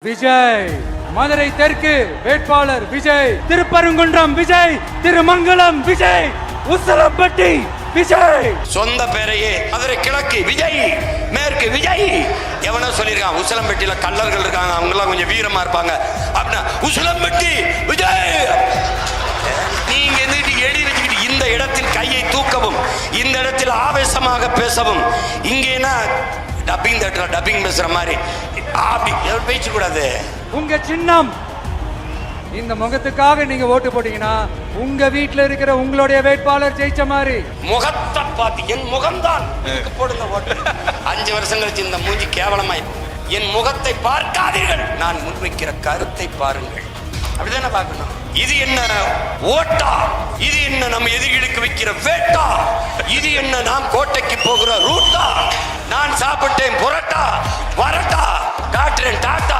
விஜய். மதுரை தெற்கு வேட்பாளர் விஜய், திருப்பரங்குன்றம் விஜய், திருமங்கலம் விஜய், உசலம்பட்டி விஜய். சொந்த பேரையே மதுரை கிழக்கு விஜய், மேற்கு விஜய். எவனோ சொல்லியிருக்கான் உசலம்பட்டியில கல்லர்கள் இருக்காங்க, அவங்க எல்லாம் கொஞ்சம் வீரமா இருப்பாங்க அப்படின்னா உசலம்பட்டி விஜய். நீங்க எந்திரிட்டு எடி வச்சுக்கிட்டு இந்த இடத்தில் கையை தூக்கவும், இந்த இடத்தில் ஆவேசமாக பேசவும், இங்கேனா டப்பிங் தட்டுற டப்பிங் பேசுற மாதிரி அப்படி பேச கூடாது. உங்க சின்னம் இந்த முகத்துக்காக நீங்க ஓட்டு போட்டீங்கன்னா உங்க வீட்டுல இருக்கிற உங்களுடைய வேட்பாளர் ஜெயிச்ச மாதிரி. முகத்தை பார்த்து என் முகம்தான் போடுங்க ஓட்டு. 5 வருஷம் கழிச்சு இந்த மூஞ்சி கேவலமாய். என் முகத்தை பார்க்காதீர்கள், நான் முன்வைக்கிற கருத்தை பாருங்கள். அப்படிதானே பார்க்கணும். இது என்ன ஓட்டா? இது என்ன நம்ம எதிரிகளுக்கு வைக்கிற வேட்டா? இது என்ன நாம் கோட்டைக்கு போகிற ரூட்டா? நான் சாப்பிட்டேன் புரட்டா வரட்டா, காட்டுறேன் டாட்டா.